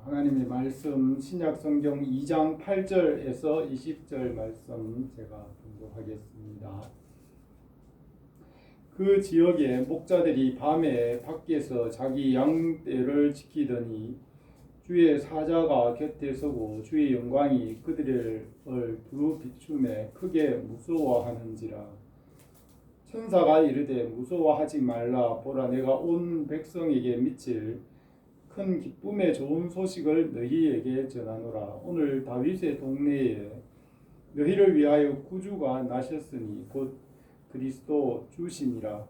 하나님의 말씀 신약 성경 2장 8절에서 20절 말씀 제가 공독하겠습니다. 그 지역의 목자들이 밤에 밖에서 자기 양떼를 지키더니 주의 사자가 곁에 서고 주의 영광이 그들을 두루 비추매 크게 무서워하는지라. 천사가 이르되 무서워하지 말라. 보라, 내가 온 백성에게 미칠 큰 기쁨의 좋은 소식을 너희에게 전하노라. 오늘 다윗의 동네에 너희를 위하여 구주가 나셨으니 곧 그리스도 주시니라.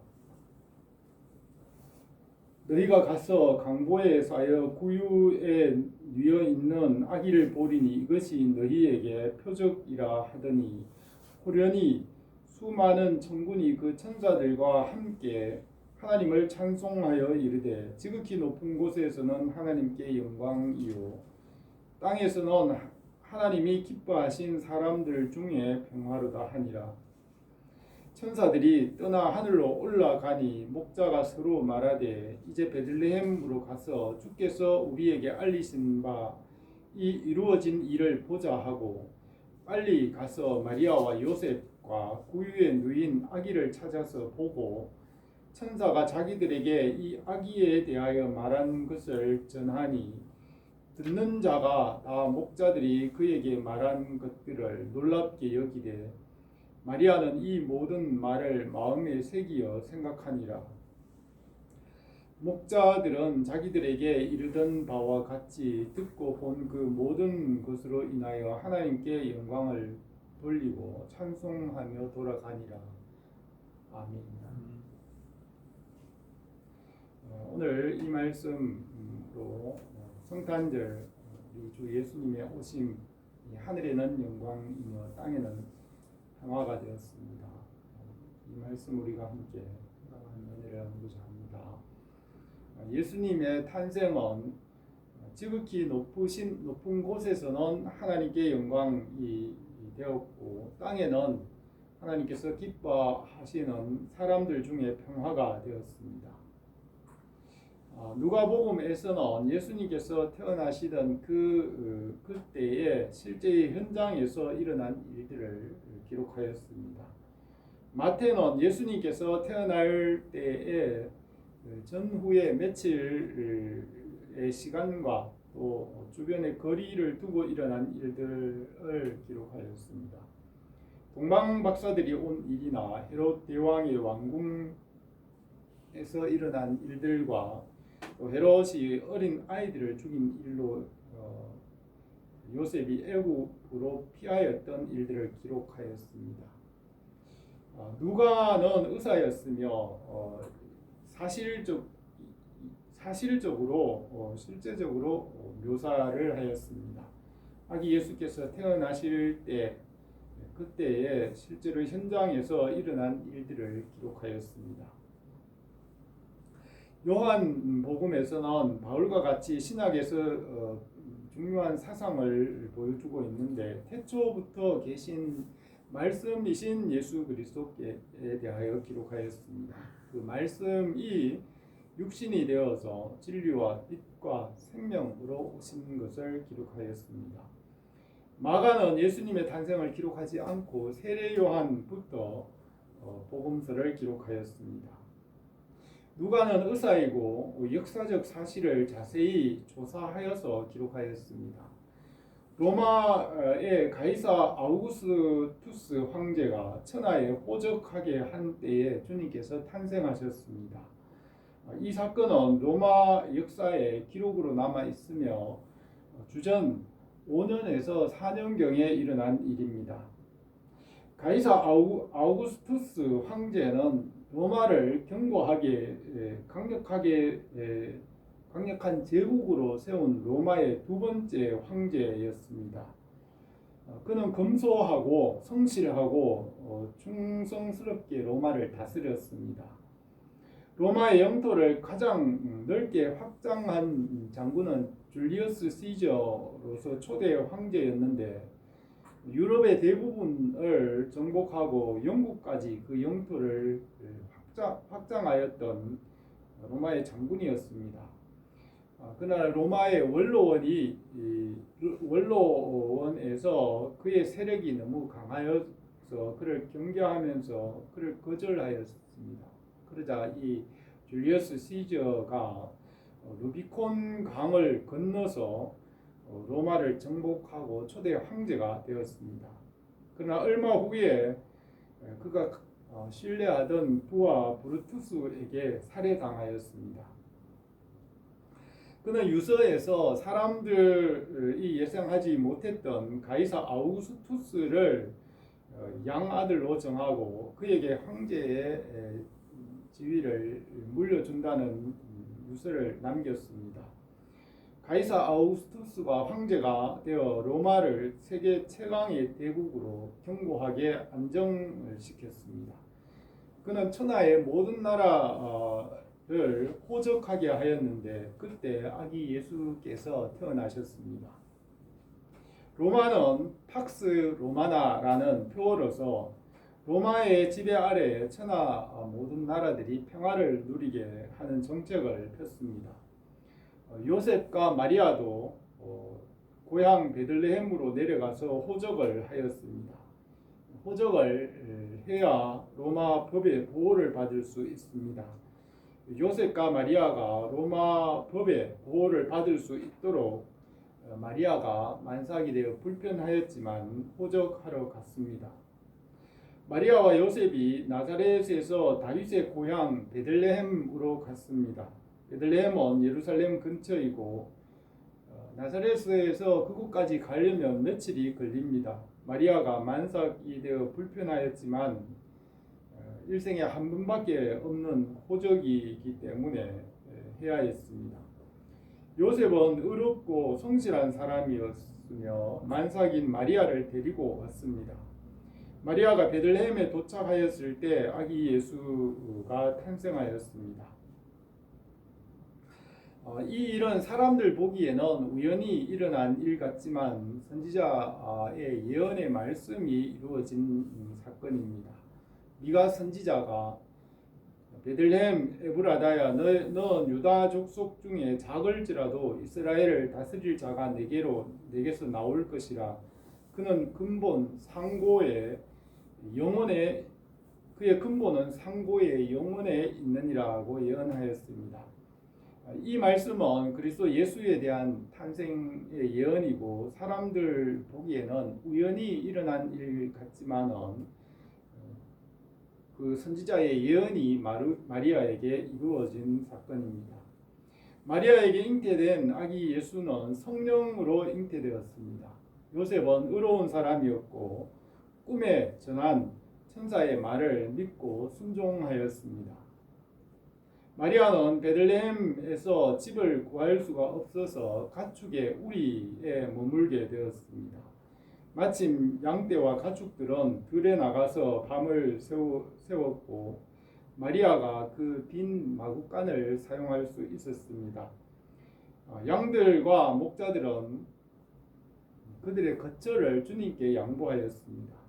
너희가 가서 강보에 쌓여 구유에 뉘어 있는 아기를 보리니 이것이 너희에게 표적이라 하더니 호련히 수많은 천군이 그 천사들과 함께 하나님을 찬송하여 이르되 지극히 높은 곳에서는 하나님께 영광이요 땅에서는 하나님이 기뻐하신 사람들 중에 평화로다 하니라. 천사들이 떠나 하늘로 올라가니 목자가 서로 말하되 이제 베들레헴으로 가서 주께서 우리에게 알리신 바 이 이루어진 일을 보자 하고 빨리 가서 마리아와 요셉과 구유에 누인 아기를 찾아서 보고 천사가 자기들에게 이 아기에 대하여 말한 것을 전하니 듣는 자가 다 목자들이 그에게 말한 것들을 놀랍게 여기되 마리아는 이 모든 말을 마음에 새기어 생각하니라. 목자들은 자기들에게 이르던 바와 같이 듣고 본 그 모든 것으로 인하여 하나님께 영광을 돌리고 찬송하며 돌아가니라. 아멘. 오늘 이 말씀으로 성탄절 우리 주 예수님의 오심, 하늘에는 영광이며 땅에는 평화가 되었습니다. 이 말씀 우리가 함께 은혜를 나누고자 합니다. 예수님의 탄생은 지극히 높은 곳에서는 하나님께 영광이 되었고 땅에는 하나님께서 기뻐하시는 사람들 중에 평화가 되었습니다. 누가복음에서는 예수님께서 태어나시던 그때의 실제의 현장에서 일어난 일들을 기록하였습니다. 마태는 예수님께서 태어날 때의 전후에 며칠의 시간과 또 주변의 거리를 두고 일어난 일들을 기록하였습니다. 동방 박사들이 온 일이나 헤롯 대왕의 왕궁에서 일어난 일들과 또 헤롯이 어린 아이들을 죽인 일로 요셉이 애굽으로 피하였던 일들을 기록하였습니다. 누가는 의사였으며 실제적으로 묘사를 하였습니다. 아기 예수께서 태어나실 때 그때의 실제로 현장에서 일어난 일들을 기록하였습니다. 요한복음에서는 바울과 같이 신약에서 중요한 사상을 보여주고 있는데 태초부터 계신 말씀이신 예수 그리스도께 대하여 기록하였습니다. 그 말씀이 육신이 되어서 진리와 빛과 생명으로 오신 것을 기록하였습니다. 마가는 예수님의 탄생을 기록하지 않고 세례 요한부터 복음서를 기록하였습니다. 누가는 의사이고 역사적 사실을 자세히 조사하여서 기록하였습니다. 로마의 가이사 아우구스투스 황제가 천하에 호적하게 한 때에 주님께서 탄생하셨습니다. 이 사건은 로마 역사의 기록으로 남아 있으며 주전 5년에서 4년경에 일어난 일입니다. 가이사 아우구스투스 황제는 로마를 견고하게 강력한 제국으로 세운 로마의 두 번째 황제였습니다. 그는 검소하고 성실하고 충성스럽게 로마를 다스렸습니다. 로마의 영토를 가장 넓게 확장한 장군은 줄리어스 시저로서 초대 황제였는데 유럽의 대부분을 정복하고 영국까지 그 영토를 확장하였던 로마의 장군이었습니다. 그러나 로마의 원로원에서 그의 세력이 너무 강하여서 그를 경계하면서 그를 거절하였습니다. 그러자 이 줄리어스 시저가 루비콘 강을 건너서 로마를 정복하고 초대 황제가 되었습니다. 그러나 얼마 후에 그가 신뢰하던 부하 브루투스에게 살해당하였습니다. 그는 유서에서 사람들이 예상하지 못했던 가이사 아우구스투스를 양아들로 정하고 그에게 황제의 지위를 물려준다는 유서를 남겼습니다. 가이사 아우구스투스가 황제가 되어 로마를 세계 최강의 대국으로 견고하게 안정을 시켰습니다. 그는 천하의 모든 나라를 호적하게 하였는데 그때 아기 예수께서 태어나셨습니다. 로마는 팍스 로마나라는 표어로서 로마의 지배 아래 천하 모든 나라들이 평화를 누리게 하는 정책을 폈습니다. 요셉과 마리아도 고향 베들레헴으로 내려가서 호적을 하였습니다. 호적을 해야 로마 법의 보호를 받을 수 있습니다. 요셉과 마리아가 로마 법의 보호를 받을 수 있도록 마리아가 만삭이 되어 불편하였지만 호적하러 갔습니다. 마리아와 요셉이 나사렛에서 다윗의 고향 베들레헴으로 갔습니다. 베들레헴은 예루살렘 근처이고 나사렛에서 그곳까지 가려면 며칠이 걸립니다. 마리아가 만삭이 되어 불편하였지만 일생에 한 번밖에 없는 호적이기 때문에 해야 했습니다. 요셉은 의롭고 성실한 사람이었으며 만삭인 마리아를 데리고 왔습니다. 마리아가 베들레헴에 도착하였을 때 아기 예수가 탄생하였습니다. 이 일은 사람들 보기에는 우연히 일어난 일 같지만 선지자의 예언의 말씀이 이루어진 사건입니다. 미가 선지자가 베들레헴 에브라다야 너는 유다 족속 중에 작을지라도 이스라엘을 다스릴 자가 내게서 나올 것이라. 그는 근본 상고의 영혼에 그의 근본은 상고의 영혼에 있느니라고 예언하였습니다. 이 말씀은 그리스도 예수에 대한 탄생의 예언이고 사람들 보기에는 우연히 일어난 일 같지만은 그 선지자의 예언이 마리아에게 이루어진 사건입니다. 마리아에게 잉태된 아기 예수는 성령으로 잉태되었습니다. 요셉은 의로운 사람이었고 꿈에 전한 천사의 말을 믿고 순종하였습니다. 마리아는 베들레헴에서 집을 구할 수가 없어서 가축의 우리에 머물게 되었습니다. 마침 양떼와 가축들은 들에 나가서 밤을 새웠고 마리아가 그 빈 마구간을 사용할 수 있었습니다. 양들과 목자들은 그들의 거처를 주님께 양보하였습니다.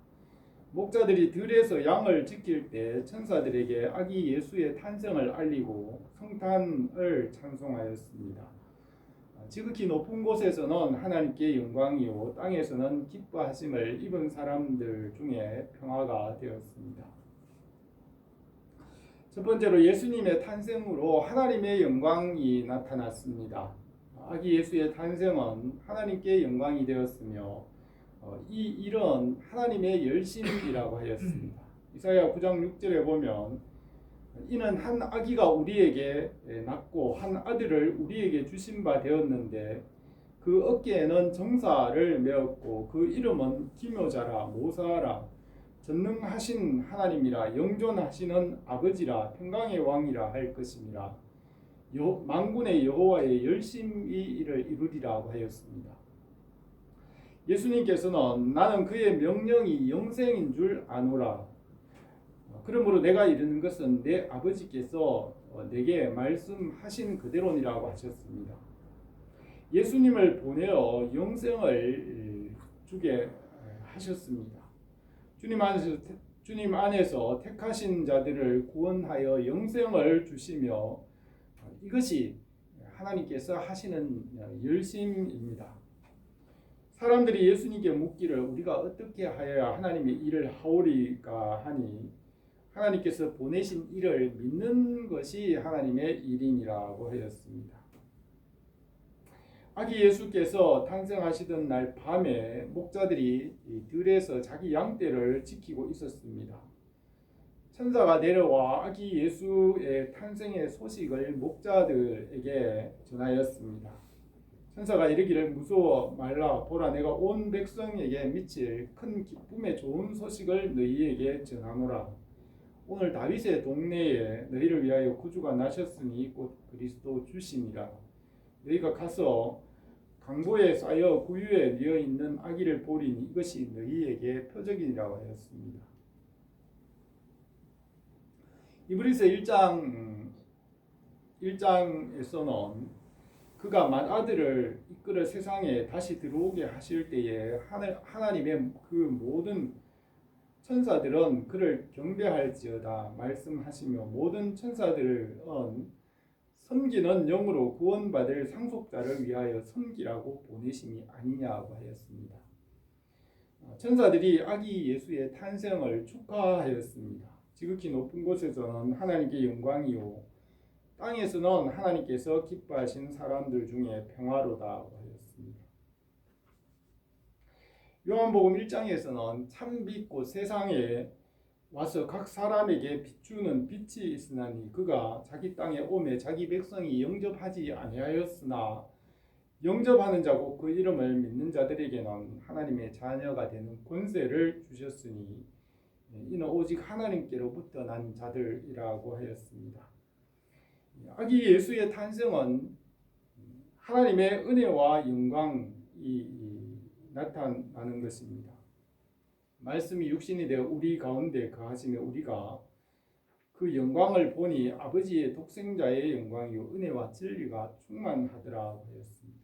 목자들이 들에서 양을 지킬 때 천사들에게 아기 예수의 탄생을 알리고 성탄을 찬송하였습니다. 지극히 높은 곳에서는 하나님께 영광이요 땅에서는 기뻐하심을 입은 사람들 중에 평화가 되었습니다. 첫 번째로 예수님의 탄생으로 하나님의 영광이 나타났습니다. 아기 예수의 탄생은 하나님께 영광이 되었으며 이 일은 하나님의 열심이라고 하였습니다. 이사야 9장 6절에 보면 이는 한 아기가 우리에게 낳고 한 아들을 우리에게 주신 바 되었는데 그 어깨에는 정사를 메었고 그 이름은 기묘자라 모사라 전능하신 하나님이라 영존하시는 아버지라 평강의 왕이라 할 것임이라 만군의 여호와의 열심히 이를 이루리라고 하였습니다. 예수님께서는 나는 그의 명령이 영생인 줄 아노라. 그러므로 내가 이르는 것은 내 아버지께서 내게 말씀하신 그대로니라고 하셨습니다. 예수님을 보내어 영생을 주게 하셨습니다. 주님 안에서 택하신 자들을 구원하여 영생을 주시며 이것이 하나님께서 하시는 열심입니다. 사람들이 예수님께 묻기를 우리가 어떻게 하여야 하나님의 일을 하오리까 하니 하나님께서 보내신 일을 믿는 것이 하나님의 일이니라고 하였습니다. 아기 예수께서 탄생하시던 날 밤에 목자들이 들에서 자기 양떼를 지키고 있었습니다. 천사가 내려와 아기 예수의 탄생의 소식을 목자들에게 전하였습니다. 천사가 이르기를 무서워 말라 보라 내가 온 백성에게 미칠 큰 기쁨의 좋은 소식을 너희에게 전하노라. 오늘 다윗의 동네에 너희를 위하여 구주가 나셨으니 곧 그리스도 주시니라. 너희가 가서 강보에 쌓여 구유에 뉘어 있는 아기를 보리니 이것이 너희에게 표적이니라 하였습니다. 이브리서 1장에서는 그가 맏아들을 이끌어 세상에 다시 들어오게 하실 때에 하나님의 그 모든 천사들은 그를 경배할지어다 말씀하시며 모든 천사들은 섬기는 영으로 구원받을 상속자를 위하여 섬기라고 보내심이 아니냐고 하였습니다. 천사들이 아기 예수의 탄생을 축하하였습니다. 지극히 높은 곳에서는 하나님께 영광이요 땅에서는 하나님께서 기뻐하신 사람들 중에 평화로다고 하였습니다. 요한복음 1장에서는 참빛 곧 세상에 와서 각 사람에게 비추는 빛이 있으나니 그가 자기 땅에 오매 자기 백성이 영접하지 아니하였으나 영접하는 자고 그 이름을 믿는 자들에게는 하나님의 자녀가 되는 권세를 주셨으니 이는 오직 하나님께로부터 난 자들이라고 하였습니다. 아기 예수의 탄생은 하나님의 은혜와 영광이 나타나는 것입니다. 말씀이 육신이 되어 우리 가운데 거하시며 우리가 그 영광을 보니 아버지의 독생자의 영광이요 은혜와 진리가 충만하더라 하였습니다.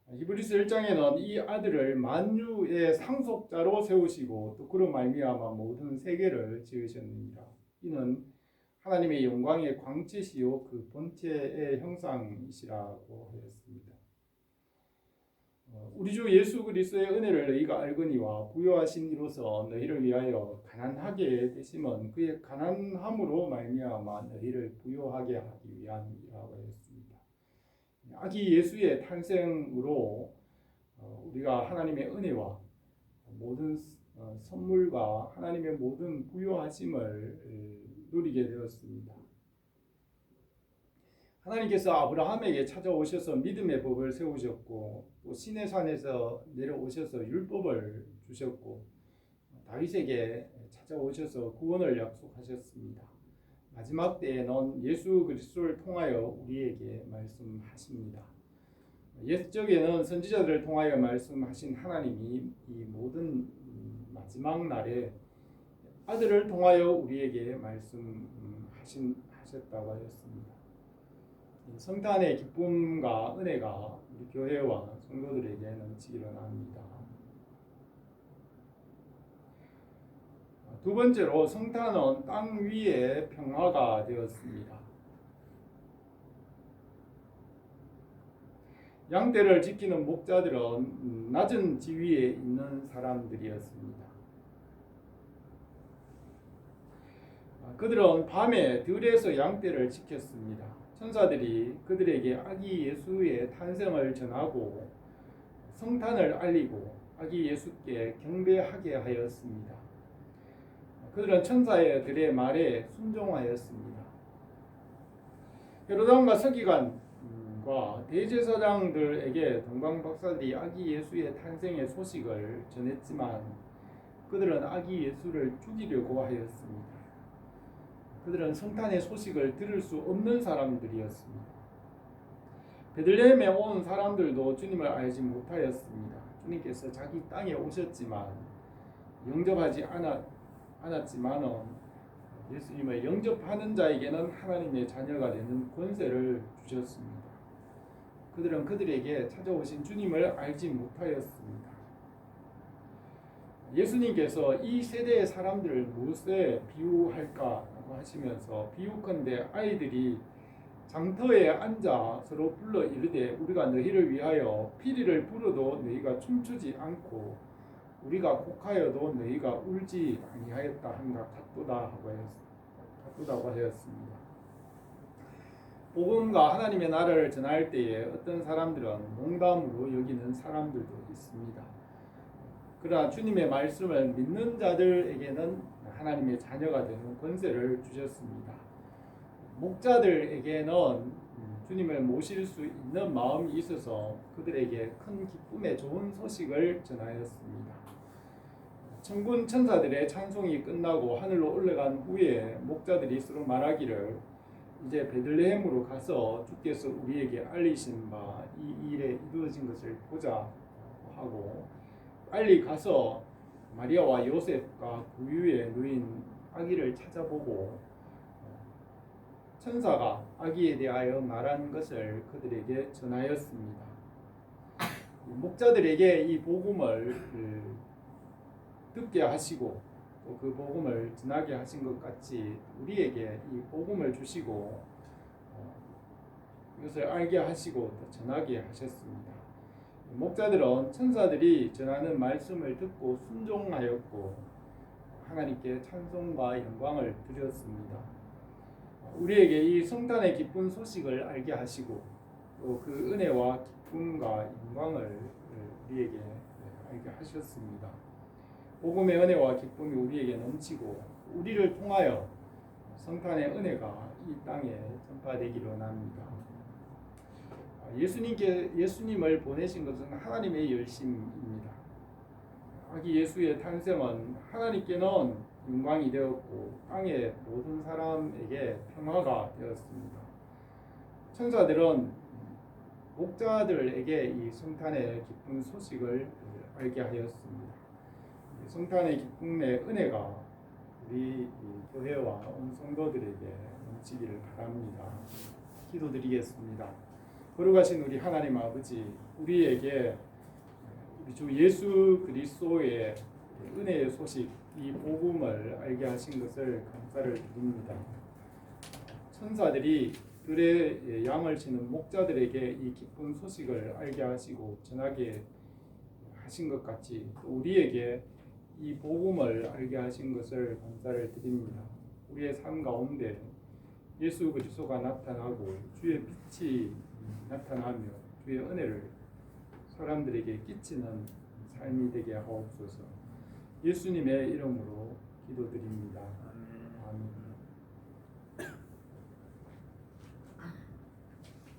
히브리서 1장에는 이 아들을 만유의 상속자로 세우시고 또 그로 말미암아 모든 세계를 지으셨느니라. 이는 하나님의 영광의 광채시요 그 본체의 형상이시라고 하였습니다. 우리 주 예수 그리스도의 은혜를 너희가 알거니와 부요하신 이로서 너희를 위하여 가난하게 되심은 그의 가난함으로 말미암아 너희를 부요하게 하기 위함이라고 하였습니다. 아기 예수의 탄생으로 우리가 하나님의 은혜와 모든 선물과 하나님의 모든 부요하심을 누리게 되었습니다. 하나님께서 아브라함에게 찾아오셔서 믿음의 법을 세우셨고 또 시내산에서 내려오셔서 율법을 주셨고 다윗에게 찾아오셔서 구원을 약속하셨습니다. 마지막 때에는 예수 그리스도를 통하여 우리에게 말씀하십니다. 옛적에는 선지자들을 통하여 말씀하신 하나님이 이 모든 마지막 날에 아들을 통하여 우리에게 말씀하셨다고 하였습니다. 성탄의 기쁨과 은혜가 우리 교회와 성도들에게 넘치기를 합니다. 두 번째로 성탄은 땅 위에 평화가 되었습니다. 양떼를 지키는 목자들은 낮은 지위에 있는 사람들이었습니다. 그들은 밤에 들에서 양떼를 지켰습니다. 천사들이 그들에게 아기 예수의 탄생을 전하고 성탄을 알리고 아기 예수께 경배하게 하였습니다. 그들은 천사들의 말에 순종하였습니다. 헤로당과 서기관과 대제사장들에게 동방 박사들이 아기 예수의 탄생의 소식을 전했지만 그들은 아기 예수를 죽이려고 하였습니다. 그들은 성탄의 소식을 들을 수 없는 사람들이었습니다. 베들레헴에 온 사람들도 주님을 알지 못하였습니다. 주님께서 자기 땅에 오셨지만 영접하지 않았지만은 예수님을 영접하는 자에게는 하나님의 자녀가 되는 권세를 주셨습니다. 그들은 그들에게 찾아오신 주님을 알지 못하였습니다. 예수님께서 이 세대의 사람들을 무엇에 비유할까 하시면서 비유컨대 아이들이 장터에 앉아 서로 불러 이르되 우리가 너희를 위하여 피리를 불어도 너희가 춤추지 않고 우리가 곡하여도 너희가 울지 아니하였다 한가 같도다고 하였습니다. 복음과 하나님의 나라를 전할 때에 어떤 사람들은 농담으로 여기는 사람들도 있습니다. 그러나 주님의 말씀을 믿는 자들에게는 하나님의 자녀가 되는 권세를 주셨습니다. 목자들에게는 주님을 모실 수 있는 마음이 있어서 그들에게 큰 기쁨의 좋은 소식을 전하였습니다. 천군 천사들의 찬송이 끝나고 하늘로 올라간 후에 목자들이 서로 말하기를 이제 베들레헴으로 가서 주께서 우리에게 알리신 바 이 일에 이루어진 것을 보자 하고 빨리 가서 마리아와 요셉과 구유에 누인 아기를 찾아보고 천사가 아기에 대하여 말한 것을 그들에게 전하였습니다. 목자들에게 이 복음을 듣게 하시고 또 그 복음을 전하게 하신 것 같이 우리에게 이 복음을 주시고 이것을 알게 하시고 또 전하게 하셨습니다. 목자들은 천사들이 전하는 말씀을 듣고 순종하였고 하나님께 찬송과 영광을 드렸습니다. 우리에게 이 성탄의 기쁜 소식을 알게 하시고 또 그 은혜와 기쁨과 영광을 우리에게 알게 하셨습니다. 복음의 은혜와 기쁨이 우리에게 넘치고 우리를 통하여 성탄의 은혜가 이 땅에 전파되기를 원합니다. 예수님을 보내신 것은 하나님의 열심입니다. 아기 예수의 탄생은 하나님께는 영광이 되었고 땅의 모든 사람에게 평화가 되었습니다. 천사들은 목자들에게 이 성탄의 기쁜 소식을 알게 하였습니다. 성탄의 기쁨의 은혜가 우리 교회와 온 성도들에게 넘치기를 바랍니다. 기도드리겠습니다. 거룩하신 우리 하나님 아버지, 우리에게 우리 주 예수 그리스도의 은혜의 소식, 이 복음을 알게 하신 것을 감사를 드립니다. 천사들이 들의 양을 치는 목자들에게 이 기쁜 소식을 알게 하시고 전하게 하신 것 같이 또 우리에게 이 복음을 알게 하신 것을 감사를 드립니다. 우리의 삶 가운데 예수 그리스도가 나타나고 주의 빛이 나타나며 주의 은혜를 사람들에게 끼치는 삶이 되게 하옵소서. 예수님의 이름으로 기도드립니다.